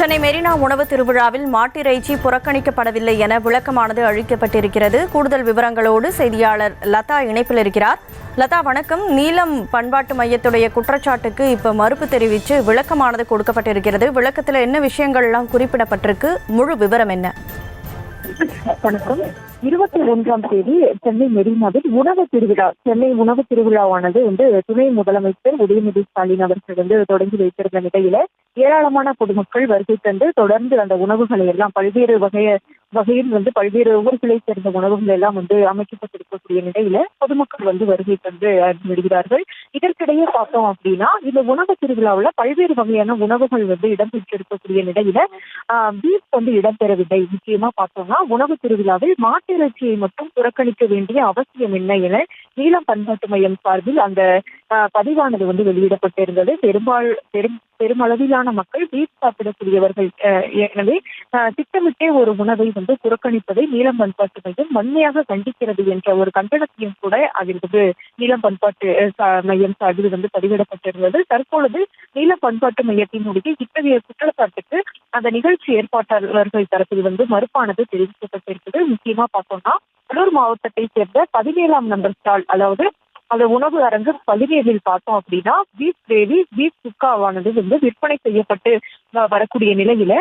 சென்னை மெரினா உணவு திருவிழாவில் மாட்டிறைச்சி புறக்கணிக்கப்படவில்லை என விளக்கமானது அளிக்கப்பட்டிருக்கிறது. கூடுதல் விவரங்களோடு செய்தியாளர் லதா இணைப்பில் இருக்கிறார். லதா வணக்கம். நீலம் பண்பாட்டு மையத்துடைய குற்றச்சாட்டுக்கு இப்ப மறுப்பு தெரிவித்து விளக்கமானது கொடுக்கப்பட்டிருக்கிறது. விளக்கத்தில் என்ன விஷயங்கள்லாம் குறிப்பிடப்பட்டிருக்கு, முழு விவரம் என்ன? வணக்கம். 21ஆம் தேதி சென்னை மெரினாவில் உணவு திருவிழா, சென்னை உணவு திருவிழாவானது துணை முதலமைச்சர் உதயநிதி ஸ்டாலின் அவர்கள் தொடங்கி வைத்திருந்த நிலையில ஏராளமான பொதுமக்கள் வருகை தந்து தொடர்ந்து அந்த உணவுகளை எல்லாம் பல்வேறு வகையில் பல்வேறு ஊர்களை சேர்ந்த உணவுகள் எல்லாம் அமைக்கப்பட்டிருக்கக்கூடிய நிலையில பொதுமக்கள் வருகை தந்து விடுகிறார்கள். இதற்கிடையே பார்த்தோம் அப்படின்னா இந்த உணவு திருவிழாவில் பல்வேறு வகையான உணவுகள் இடம்பெற்றிருக்கக்கூடிய நிலையில பீஃப் இடம்பெறவில்லை. முக்கியமா பார்த்தோம்னா உணவு திருவிழாவில் மாட்டிறைச்சியை மட்டும் புறக்கணிக்க வேண்டிய அவசியம் என்ன என நீலம் பண்பாட்டு மையம் சார்பில் அந்த பதிவானது வெளியிடப்பட்டிருந்தது. பெருமளவிலான மக்கள் பீஃப் சாப்பிடக்கூடியவர்கள். எனவே திட்டமிட்டே ஒரு உணவை புறக்கணிப்பதை நீலம் பண்பாட்டு மையம் வன்மையாக கண்டிக்கிறது என்ற ஒரு கண்டனத்தையும் கூட அதில் நீலம் பண்பாட்டு மையம் சார்பில் பதிவிடப்பட்டிருந்தது. தற்பொழுது நீலம் பண்பாட்டு மையத்தினுடைய இத்தகைய குற்றச்சாட்டுக்கு அந்த நிகழ்ச்சி ஏற்பாட்டாளர்கள் தரப்பில் மறுப்பானது தெரிவிக்கப்பட்டிருக்கிறது. முக்கியமா பார்த்தோம்னா கடலூர் மாவட்டத்தை சேர்ந்த 17ஆம் நம்பர் ஸ்டால், அதாவது அந்த உணவு அரங்கு 17இல் பார்த்தோம் அப்படின்னா பீஃப் கிரேவி, பீஃப் சுக்காவானது விற்பனை செய்யப்பட்டு வரக்கூடிய நிலையில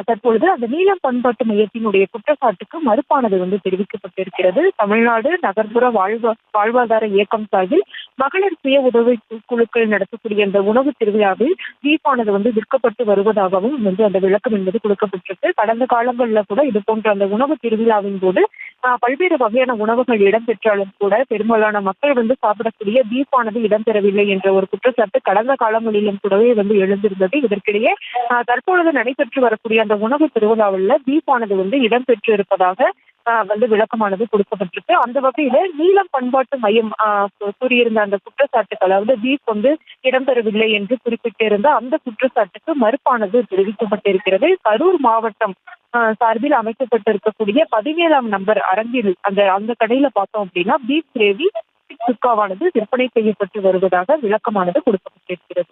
தற்பொழுது அந்த நீலம் பண்பாட்டு மையத்தினுடைய குற்றச்சாட்டுக்கு மறுப்பானது தெரிவிக்கப்பட்டிருக்கிறது. தமிழ்நாடு நகர்ப்புற வாழ்வாதார இயக்கம் சார்பில் மகளிர் சுய உதவி குழுக்கள் நடத்தக்கூடிய அந்த உணவு திருவிழாவில் பீஃபானது விற்கப்பட்டு வருவதாகவும் அந்த விளக்கம் என்பது கொடுக்கப்பட்டிருக்கு. கடந்த காலங்களில் கூட இது போன்ற அந்த உணவு திருவிழாவின் போது பல்வேறு வகையான உணவுகள் இடம்பெற்றாலும் கூட பெரும்பாலான மக்கள் சாப்பிடக்கூடிய பீஃபானது இடம்பெறவில்லை என்ற ஒரு குற்றச்சாட்டு கடந்த காலங்களிலும் கூடவே எழுந்திருந்தது. இதற்கிடையே தற்பொழுது நடைபெற்று வரக்கூடிய அந்த உணவு திருவிழாவில் பீஃபானது இடம்பெற்று இருப்பதாக விளக்கமானது கொடுக்கப்பட்டிருக்கு. அந்த வகையில நீலம் பண்பாட்டு மையம் கூறியிருந்த அந்த குற்றச்சாட்டுக்கு, அதாவது பீஃப் இடம்பெறவில்லை என்று குறிப்பிட்டிருந்த அந்த குற்றச்சாட்டுக்கு மறுப்பானது தெரிவிக்கப்பட்டிருக்கிறது. கரூர் மாவட்டம் சார்பில் அமைக்கப்பட்டிருக்கக்கூடிய 17ஆம் நம்பர் அரங்கில் அந்த கடையில பார்த்தோம் அப்படின்னா பீஃப் கிரேவி சுக்காவானது விற்பனை செய்யப்பட்டு வருவதாக விளக்கமானது கொடுக்கப்பட்டிருக்கிறது.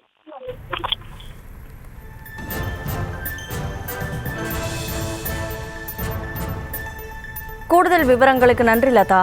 கூடுதல் விவரங்களுக்கு நன்றி லதா.